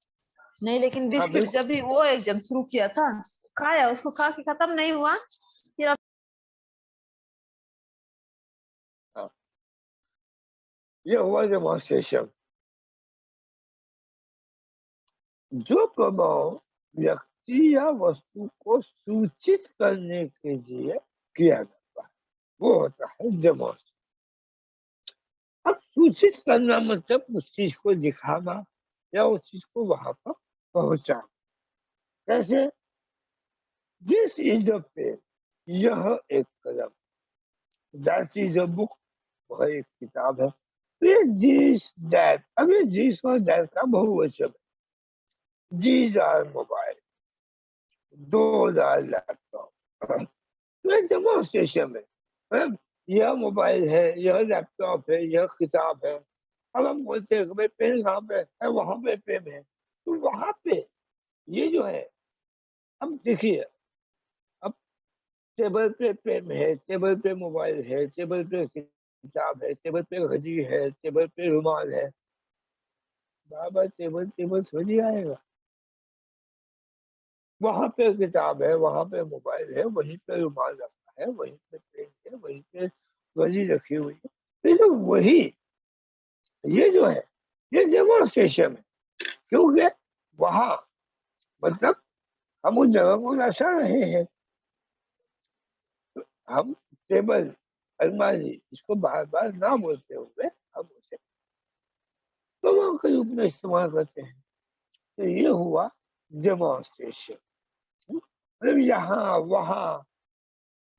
नहीं लेकिन हाँ बिस्किट बिल्कुल, जब भी वो एकदम शुरू किया था, खाया, उसको खा के खत्म नहीं हुआ, फिर अब हाँ, ये हुआ डेमोन्स्ट्रेशन। जो प्रभाव व्यक्ति या वस्तु को सूचित करने के लिए किया जाता है वो होता है डेमोन्स्ट्रेशन। अब सूचित करना मतलब उस चीज को दिखाना या उस चीज को वहां पर पहुंचाना। कैसे, दिस इज अ पेन, यह एक कलम, दैट इज अ बुक, वह एक किताब है। तो ये दिस दैट, अब ये दिस और दैट का बहुवचन है। These are mobile, those are laptop. तो एक डेमोन्स्ट्रेशन है, मतलब यह मोबाइल है, यह लैपटॉप है, यह किताब है। अब हम बोलते हैं कि भाई पेन कहाँ पे है, वहां पे पेन है, तो वहां पे ये जो है अब देखिए, अब टेबल पे पेन है, टेबल पे मोबाइल है, टेबल पे किताब है, टेबल पे घड़ी है, टेबल पे रुमाल है। बार-बार टेबल टेबल थोड़ी आएगा। वहाँ पे किताब है, वहाँ पे मोबाइल है, वहीं पे रुमाल रखा है, वहीं पे पेन है, वहीं पे घड़ी रखी हुई है। ये जो वही ये जो है, ये डेमोन्स्ट्रेशन है, क्योंकि वहाँ मतलब हम उस जगह को दर्शा रहे हैं। हम टेबल, अलमारी इसको बार-बार ना बोलते हुए हम उसे उपमा के रूप में इस्तेमाल करते हैं। तो ये हुआ डेमोन्स्ट्रेशन। मतलब यहाँ, वहाँ,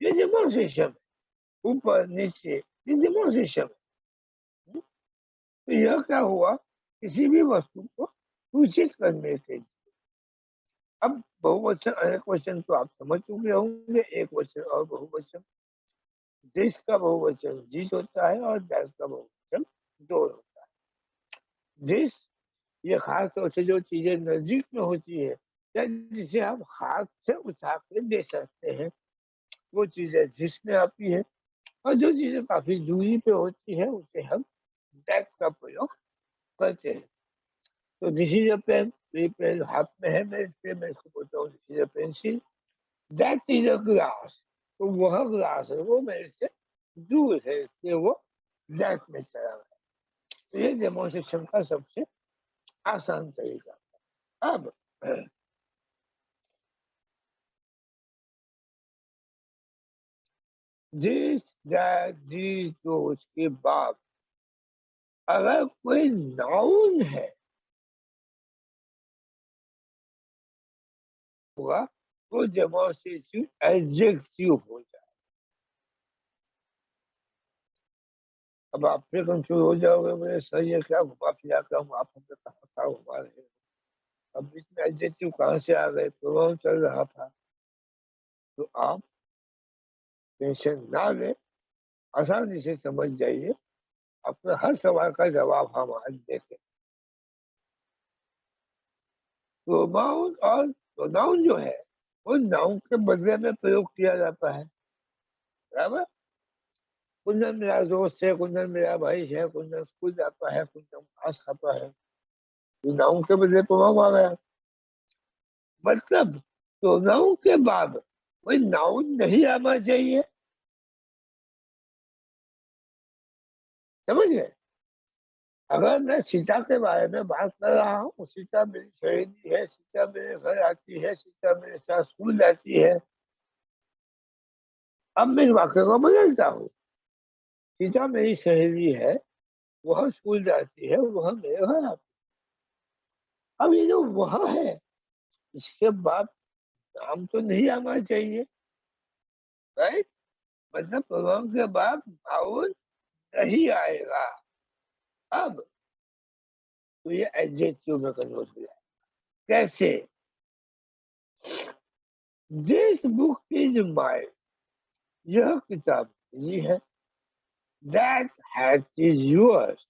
ये डेमोन्स्ट्रेशन है। ऊपर, नीचे, ये डेमोन्स्ट्रेशन है। तो यह क्या हुआ, किसी भी वस्तु को सूचित करने के लिए। अब बहुवचन, अनेकवचन तो आप समझ चुके होंगे, एकवचन और बहुवचन। दिस का बहुवचन जिस होता है और दैट का बहुवचन दो होता है। जिस, ये खास तौर से जो चीजें नजदीक में होती है या जिसे हम हाथ से उठा के दे सकते हैं, वो चीजें जिसमें आती है। और जो चीजें काफी दूरी पे होती है उसे हम दैट का प्रयोग करते हैं। तो दिस इज अ पेन, ये पेन हाथ में है, मैं इस पे मैं इसको बोलता हूँ this is a pencil. That is a glass, तो वह ग्लास है वो मेरे से दूर है, इसलिए वो दैट में चला गया। तो ये डेमोन्स्ट्रेशन का सबसे आसान तरीका। अब दिस, दैट, दीज, दोस के बाद अगर कोई नाउन है होगा तो डेमोन्स्ट्रेटिव एडजेक्टिव हो जाए। अब आप फिर कंफ्यूज हो जाओगे, मेरे सर ये क्या घुमा फिरा कर हम आप हमने कहा घुमा रहे हैं। अब इसमें एडजेक्टिव कहाँ से आ गए, प्रोनाउन चल रहा था। तो आप टेंशन ना लें, आसानी से समझ जाइए, अपने हर सवाल का जवाब हम आज देखें। प्रोनाउन और प्रोनाउन जो है वो नाउन के बदले में प्रयोग किया जाता है, बराबर। कुंदन मेरा दोस्त है, कुंदन मेरा भाई है, कुंदन स्कूल जाता है, कुंदन घास खाता है। तो नाउन के बदले प्रोनाउन आ गया। मतलब प्रोनाउन के बाद कोई नाउन नहीं आना चाहिए, समझ गए। अगर मैं सीता के बारे में बात कर रहा हूँ, सीता मेरी सहेली है, सीता मेरे घर आती है, सीता मेरे साथ स्कूल जाती है। अब मैं इस वाक्य को बदलता हूँ, सीता मेरी सहेली है, वह स्कूल जाती है, वह मेरे घर आती है। अब ये जो वह है, इसके बाद नाम तो नहीं आना चाहिए, राइट। मतलब प्रोनाउन के बाद नाउन नहीं आएगा। अब तो ये एडजेक्टिव में कन्वर्ट हो जाए। कैसे? दिस बुक इज माइन, यह किताब मेरी है। दैट हैट इज योर्स,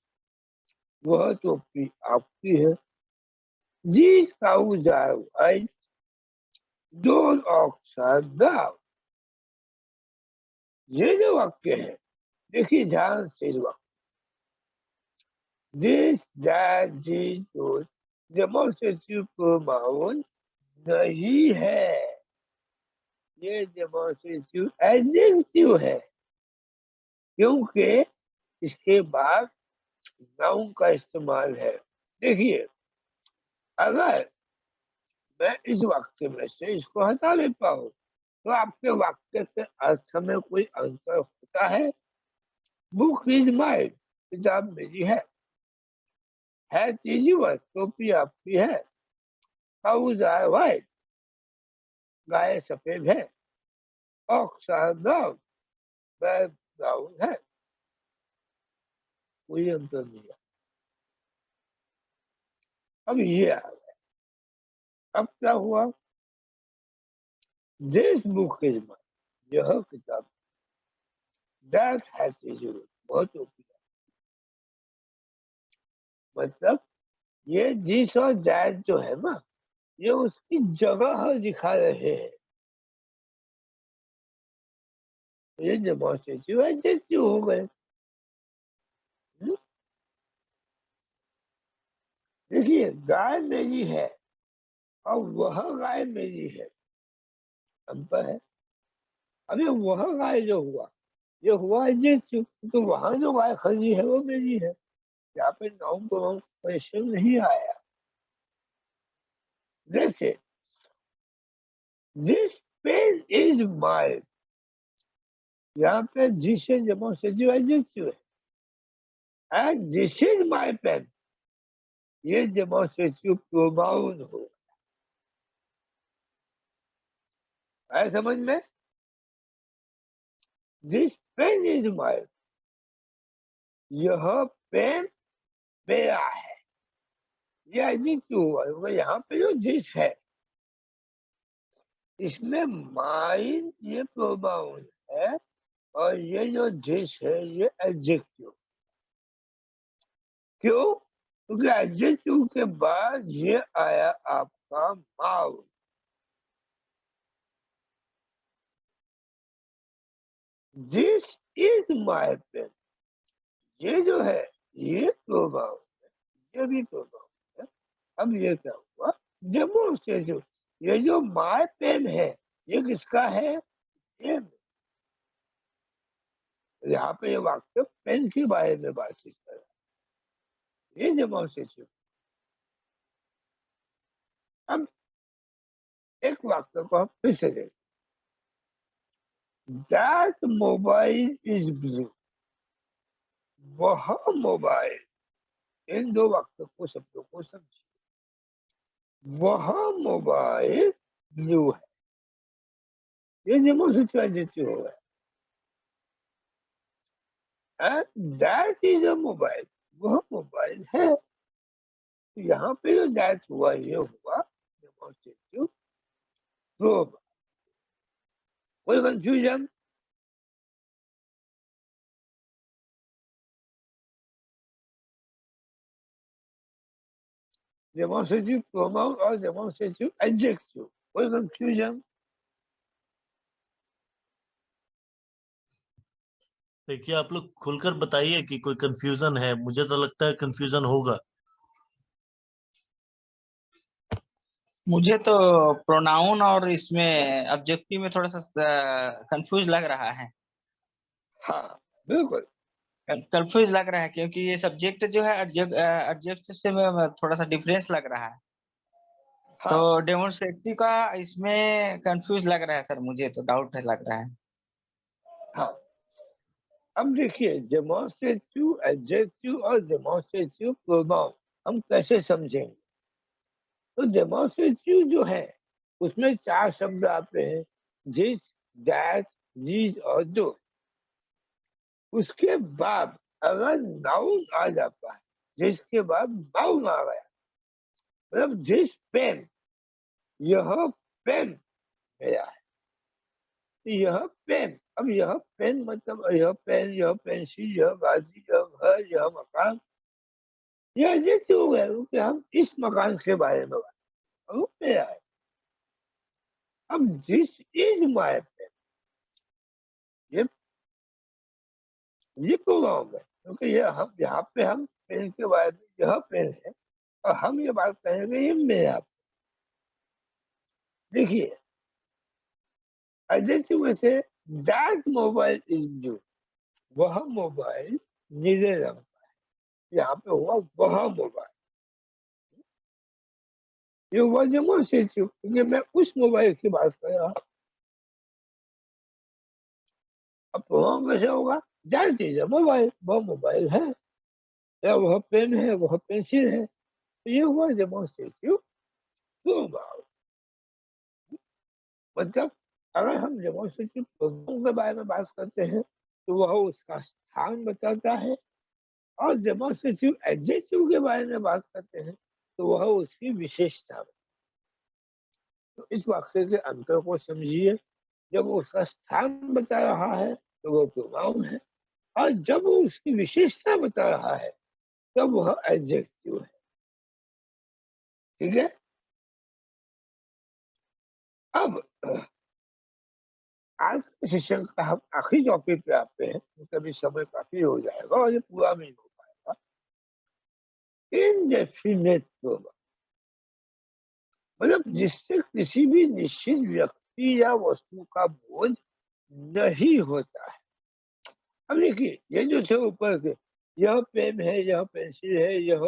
वह टोपी आपकी है। These cows are white, those ox are brown। ये जो वाक्य है, देखिए ध्यान से इस वाक्य, this, that, these, those demonstrative pronoun नहीं है, ये डेमोन्स्ट्रेटिव एडजेक्टिव है, क्योंकि इसके बाद नाउन का इस्तेमाल है। देखिए, अगर मैं इस वाक्य में से इसको हटा लेता हूँ तो आपके वाक्य के अर्थ में कोई अंतर होता है। बुक इज माइन, किताब मेरी है चीज वह, टोपी आपकी है। काउज आर व्हाइट, गाय सफेद है। ऑक्स आर ब्राउन, बैल ब्राउन है। कोई अंतर नहीं है। अब ये आ गया, अब क्या हुआ, दिस बुक इज माइन, यह किताब, दैट हैज इज वह टोपी है। मतलब ये जिस और दैट जो है ना, ये उसकी जगह दिखा रहे हैं। ये डेमोन्स्ट्रेटिव एडजेक्टिव हो गए। देखिए, गाय मेरी है और वह गाय मेरी है, अंतर है। अभी वह गाय जो हुआ, ये हुआ एडजेक्टिव, तो वहां जो गाय खड़ी है वो मेरी है। यहाँ पे नाउन प्रोनाउन क्वेश्चन नहीं आया। जैसे दिस पेन इज माय, यहाँ पे दिस इज डेमोन्स्ट्रेटिव एडजेक्टिव है। And this is my pen, ये डेमोन्स्ट्रेटिव प्रोनाउन हो। आया समझ में? दिस पेन इज माय, यह पेन मेरा है, ये एडजेक्टिव हुआ। क्योंकि यहाँ पे जो दिस है, इसमें माइन ये प्रोनाउन है और ये जो दिस है ये एडजेक्टिव। क्यों? क्योंकि एडजेक्टिव के बाद ये आया आपका mouth. This is my pen, ये जो है ये प्रोनाउन है, ये भी प्रोनाउन है। अब ये क्या हुआ? डेमोन्स्ट्रेटिव। ये जो माय पेन है ये किसका है? ये। यहाँ पे ये वाक्य पेन के बारे में बातचीत कर रहा है, ये डेमोन्स्ट्रेटिव। अब एक वाक्य को हम फिर से देखें। दैट मोबाइल इज ब्लू, वह मोबाइल। इन दो वाक्यों को, शब्दों को समझिए। वह मोबाइल ब्लू है, ये डेमोन्स्ट्रेटिव एडजेक्टिव हो गया। And that is a mobile, वह मोबाइल है। तो यहाँ पे जो दैट हुआ ये हुआ डेमोन्स्ट्रेटिव प्रोनाउन। कोई कंफ्यूजन? डेमोन्स्ट्रेटिव प्रोनाउन और डेमोन्स्ट्रेटिव एडजेक्टिव, कोई कंफ्यूजन? देखिए, आप लोग खुलकर बताइए कि कोई कंफ्यूजन है। मुझे तो लगता है कंफ्यूजन होगा। मुझे तो प्रोनाउन और इसमें ऑब्जेक्टिव में थोड़ा सा कंफ्यूज लग रहा है। हाँ बिल्कुल। कंफ्यूज लग रहा है क्योंकि ये सब्जेक्ट जो है ऑब्जेक्टिव से थोड़ा सा डिफरेंस लग रहा है। हाँ तो डेमोन्स्ट्रेटिव का इसमें कंफ्यूज लग रहा है सर, मुझे तो डाउट है लग रहा है। हाँ। अब देखिए, डेमोन्स्ट्रेटिव एडजेक्टिव और डेमोन्स्ट्रेटिव प्रोनाउन हम कैसे समझेंगे? तो डेमोन्स्ट्रेटिव जो है उसमें 4 शब्द आते हैं, दिस, दैट, दीज और दो। उसके बाद अगर नाउन आ जाता है, जिसके बाद नाउन आ गया, मतलब दिस पेन, यह पेन मेरा है। तो यह पेन, अब यह पेन मतलब यह पेन, यह पेंसिल, यह गाड़ी, यह घर, यह मकान, यह एडजेक्टिव हो गया क्योंकि हम इस मकान के बारे में बात कर रहे हैं। अब दिस इज माय पेन, ये प्रोनाउन है क्योंकि ये हम यहाँ पे हम पेन के बारे में, यह पेन है और हम ये बात कहेंगे ये मेरा। देखिए एडजेक्टिव में say that mobile is blue, वह मोबाइल नीले रंग का है। यहाँ पे हुआ वह मोबाइल, ये हुआ डेमोन्स्ट्रेटिव क्योंकि मैं उस मोबाइल की बात कर रहा हूँ। अब प्रोनाउन कैसे होगा? दैट इज अ मोबाइल, वह मोबाइल है, या वह पेन है, वह पेंसिल है। तो ये हुआ डेमोन्स्ट्रेटिव प्रोनाउन। मतलब अगर हम डेमोन्स्ट्रेटिव प्रोनाउन के बारे में बात करते हैं तो वह उसका स्थान बताता है, और डेमोन्स्ट्रेटिव एडजेक्टिव के बारे में बात करते हैं तो वह उसकी विशेषता है। तो इस वाक्य के अंतर को समझिए। जब वो उसका स्थान बता रहा है तो वह प्रोनाउन है, और जब वो उसकी विशेषता बता रहा है तब वह एडजेक्टिव है। ठीक है? अब आज के सेशन का हम आखिरी टॉपिक पे आते हैं, क्योंकि अभी समय काफी हो जाएगा और ये पूरा नहीं हो पाएगा। इनडेफिनेट प्रोनाउन मतलब जिससे किसी भी निश्चित व्यक्ति या वस्तु का बोध नहीं होता है। अब देखिए, ये जो थे ऊपर के, यह पेन है, यह पेंसिल है, यह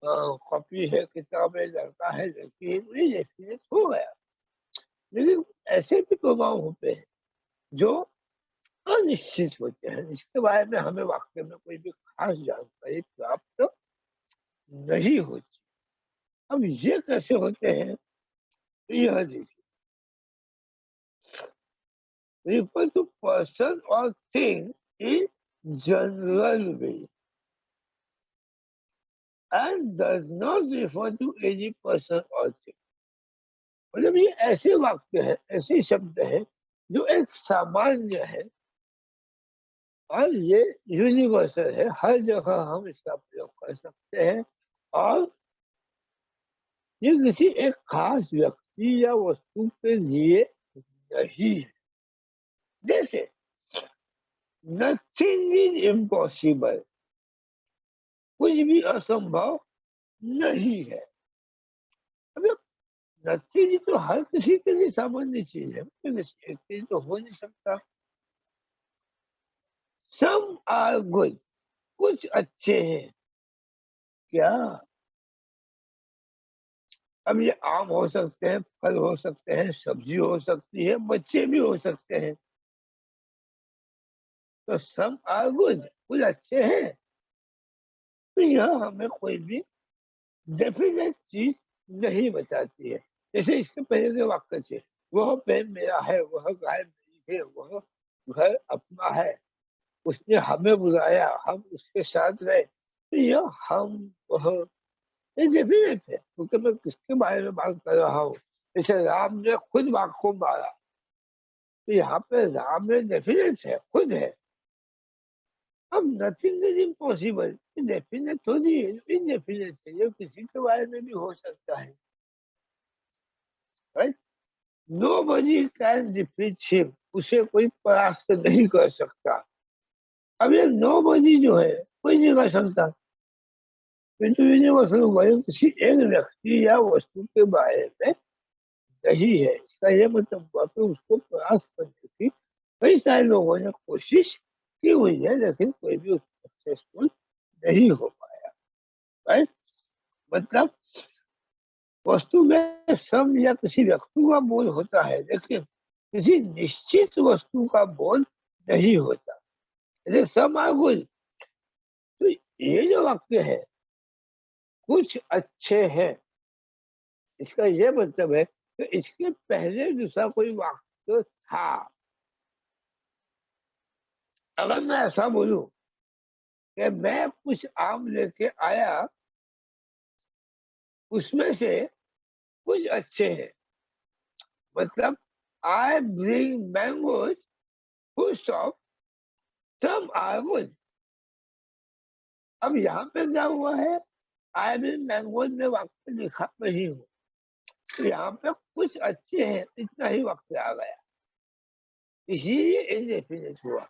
कॉपी है, किताब है, लड़का है, लड़की है, ये डेफिनेट हो गया। लेकिन ऐसे भी प्रोनाउन होते हैं जो अनिश्चित होते हैं, जिसके बारे में हमें वाक्य में कोई भी खास जानकारी प्राप्त नहीं होती। अब ये कैसे होते हैं, तो यह देखिए, refer to person or thing in general way and does not refer to any person or thing। मतलब ये ऐसे वाक्य है, ऐसे शब्द है जो एक सामान्य है और ये यूनिवर्सल है, हर जगह हम इसका प्रयोग कर सकते हैं और ये किसी एक खास व्यक्ति या वस्तु के लिए नहीं है। जैसे नथिंग इज इम्पॉसिबल, कुछ भी असंभव नहीं है। अब नथिंग तो हर किसी के लिए सामान्य चीज है, किसी एक चीज तो हो नहीं सकता। सम आर गुड, कुछ अच्छे हैं क्या? अब ये आम हो सकते हैं, फल हो सकते हैं, सब्जी हो सकती है, बच्चे भी हो सकते हैं। तो सम आर गुड, कुछ अच्छे हैं, तो यह हमें कोई भी डेफिनेट चीज नहीं बताती है। जैसे इसके पहले के वाक्य से, वह पेन मेरा है, वह गाय मेरी है, वह घर अपना है, उसने हमें बुलाया, हम उसके साथ गए, तो यह हम वह ये डेफिनेट है, क्योंकि मैं किसके बारे में बात कर रहा हूँ। जैसे राम ने खुद बाघ को मारा, तो यहाँ पे राम में डेफिनेट है, खुद है। अब नथिंग इज इम्पॉसिबल, डेफिनेट थोड़ी है, इनडेफिनेट है, ये किसी के बारे में भी हो सकता है, right? Nobody can defeat him, उसे कोई परास्त नहीं कर सकता। अब ये नोबडी जो है, कोई नहीं कर सकता, किसी एक व्यक्ति या वस्तु के बारे में नहीं है। इसका यह मतलब हुआ कि उसको परास्त करने की कई सारे लोगों ने कोशिश की हुई है, लेकिन कोई भी सक्सेसफुल नहीं हो पाया, राइट? मतलब वस्तु में सम या किसी वस्तु का बोध होता है, लेकिन किसी निश्चित वस्तु का बोध नहीं होता। जैसे सम आर गुड, तो ये जो वाक्य है, कुछ अच्छे हैं, इसका ये मतलब है कि इसके पहले दूसरा कोई वाक्य था। अगर मैं ऐसा बोलूं कि मैं कुछ आम लेके आया, उसमें से कुछ अच्छे हैं, मतलब I bring mangoes, full stop, some are good. अब यहाँ पे क्या हुआ है, आई ब्रिंग मैंगोज में वाक्य लिखा नहीं हूँ, तो यहाँ पे कुछ अच्छे हैं, इतना ही वाक्य आ गया, इसीलिए इनडेफिनेट हुआ।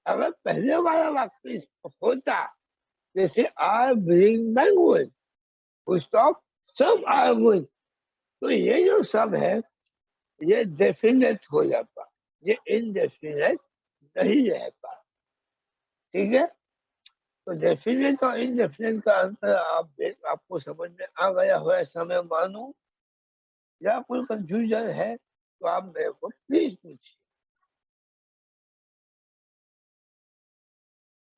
अगर पहले वाला वाक्य होता, जैसे I bring mangoes, full stop, some are good, तो ये जो सब है ये डेफिनेट हो जाता, ये इनडेफिनेट नहीं रहता। ठीक है, तो डेफिनेट और इनडेफिनेट का अंतर आपको समझ में आ गया हो ऐसा मैं मानूं, या कोई कंफ्यूजन है तो आप मेरे को प्लीज पूछिए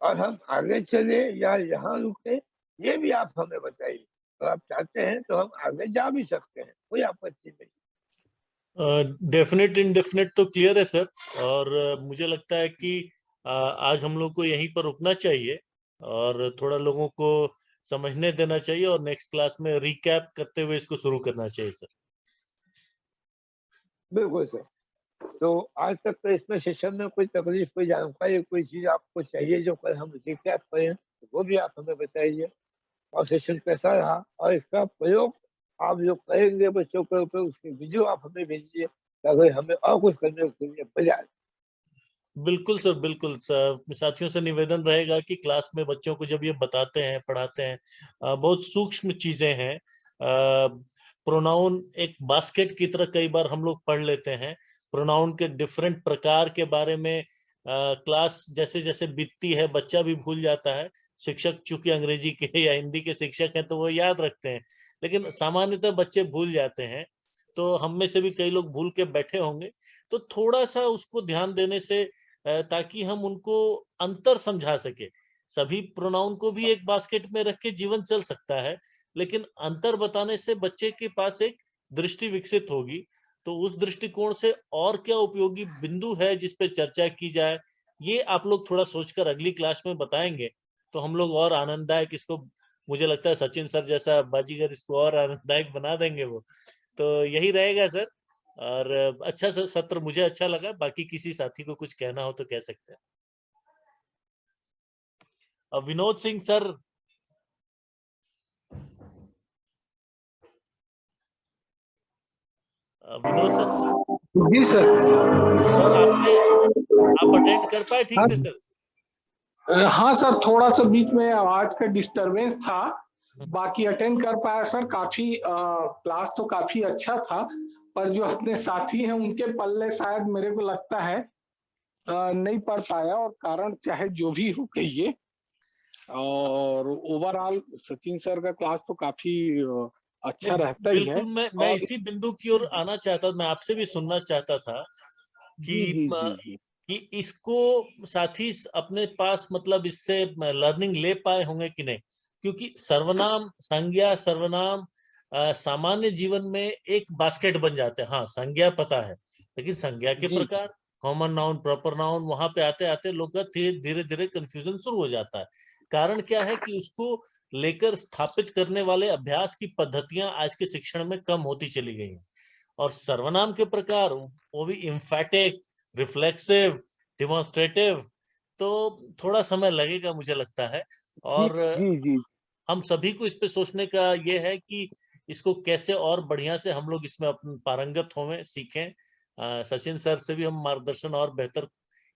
और हम आगे चले या यहाँ रुके, ये भी आप हमें बताइए। अगर आप चाहते हैं तो हम आगे जा भी सकते हैं, कोई आपत्ति नहीं। डेफिनेट इनडेफिनेट तो क्लियर है सर, और मुझे लगता है कि आज हम लोग को यहीं पर रुकना चाहिए और थोड़ा लोगों को समझने देना चाहिए और नेक्स्ट क्लास में रिकैप करते हुए इसको शुरू करना चाहिए सर। बिल्कुल सर। तो आज तक तो इसमें सेशन में कोई तकलीफ, कोई जानकारी, कोई चीज आपको चाहिए जो कल हम रिकैप करें, तो वो भी आप हमें बताइए, और सेशन कैसा रहा और इसका प्रयोग आप जो कहेंगे बच्चों के ऊपर उसकी वीडियो आप हमें भेजिए, ताकि हमें और कुछ करने के लिए मजा आए। बिल्कुल सर, बिल्कुल सर। साथियों से निवेदन रहेगा कि क्लास में बच्चों को जब ये बताते हैं, पढ़ाते हैं, बहुत सूक्ष्म चीजें हैं। प्रोनाउन एक बास्केट की तरह कई बार हम लोग पढ़ लेते हैं। प्रोनाउन के डिफरेंट प्रकार के बारे में क्लास जैसे जैसे बीतती है बच्चा भी भूल जाता है। शिक्षक चूंकि अंग्रेजी के या हिंदी के शिक्षक हैं तो वो याद रखते हैं, लेकिन सामान्यतः बच्चे भूल जाते हैं। तो हम में से भी कई लोग भूल के बैठे होंगे, तो थोड़ा सा उसको ध्यान देने से ताकि हम उनको अंतर समझा सके। सभी प्रोनाउन को भी एक बास्केट में रख के जीवन चल सकता है, लेकिन अंतर बताने से बच्चे के पास एक दृष्टि विकसित होगी। तो उस दृष्टिकोण से और क्या उपयोगी बिंदु है जिस पे चर्चा की जाए, ये आप लोग थोड़ा सोचकर अगली क्लास में बताएंगे तो हम लोग और आनंददायक इसको, मुझे लगता है सचिन सर जैसा बाजीगर इसको और आनंददायक बना देंगे वो। तो यही रहेगा सर। और अच्छा सत्र मुझे अच्छा लगा। बाकी किसी साथी को कुछ कहना हो तो कह सकते हैं। Vinod Singh sir, Vinod sir. जी सर। सर आप अटेंड कर पाए ठीक से सर? हाँ सर, थोड़ा सा बीच में आवाज का डिस्टरबेंस था, बाकी अटेंड कर पाया सर। काफी क्लास तो काफी अच्छा था, पर जो अपने साथी हैं उनके पल्ले शायद मेरे को लगता है नहीं पढ़ पाया, और कारण चाहे जो भी हो कहिए। और ओवरऑल सचिन सर का क्लास तो काफी अच्छा रहता ही है। बिल्कुल, मैं और इसी बिंदु की ओर आना चाहता, मैं आपसे भी सुनना चाहता था जी जी कि जी जी कि इसको साथी अपने पास मतलब इससे लर्निंग ले पाए होंगे कि नहीं, क्योंकि सर्वनाम, संज्ञा, सर्वनाम सामान्य जीवन में एक बास्केट बन जाते हैं। हाँ, संज्ञा पता है, लेकिन संज्ञा के जी प्रकार, कॉमन नाउन, प्रॉपर नाउन, वहां पे आते आते लोग का धीरे धीरे कंफ्यूजन शुरू हो जाता है। कारण क्या है कि उसको लेकर स्थापित करने वाले अभ्यास की पद्धतियां आज के शिक्षण में कम होती चली गई हैं। और सर्वनाम के प्रकार, वो भी इम्फैटिक, रिफ्लेक्सिव, डिमॉन्स्ट्रेटिव, तो थोड़ा समय लगेगा मुझे लगता है। जी और जी जी हम सभी को इस पे सोचने का ये है कि इसको कैसे और बढ़िया से हम लोग इसमें पारंगत होवें, सीखें। सचिन सर से भी हम मार्गदर्शन और बेहतर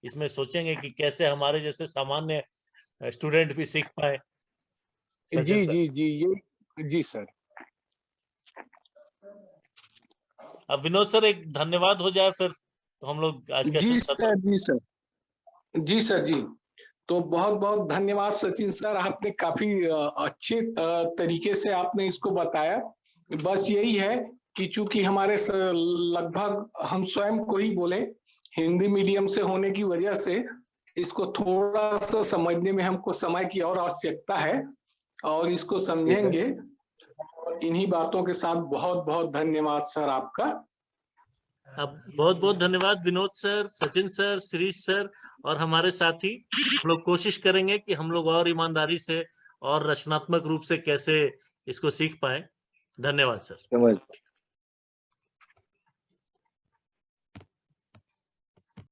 इसमें सोचेंगे कि कैसे हमारे जैसे सामान्य स्टूडेंट भी सीख पाए। सचिन जी सर, जी जी ये जी सर। अब विनोद सर एक धन्यवाद हो जाए फिर तो हम लोग आज का जी सत्र। सर जी सर जी सर जी। तो बहुत बहुत धन्यवाद सचिन सर, आपने काफी अच्छे तरीके से आपने इसको बताया। बस यही है कि चूंकि हमारे लगभग हम स्वयं को ही बोले हिंदी मीडियम से होने की वजह से इसको थोड़ा सा समझने में हमको समय की और आवश्यकता है, और इसको समझेंगे। इन्हीं बातों के साथ बहुत बहुत धन्यवाद सर आपका। अब बहुत बहुत धन्यवाद Vinod sir, Sachin sir, Shirish sir और हमारे साथी। हम लोग कोशिश करेंगे कि हम लोग और ईमानदारी से और रचनात्मक रूप से कैसे इसको सीख पाए। धन्यवाद सर। समझ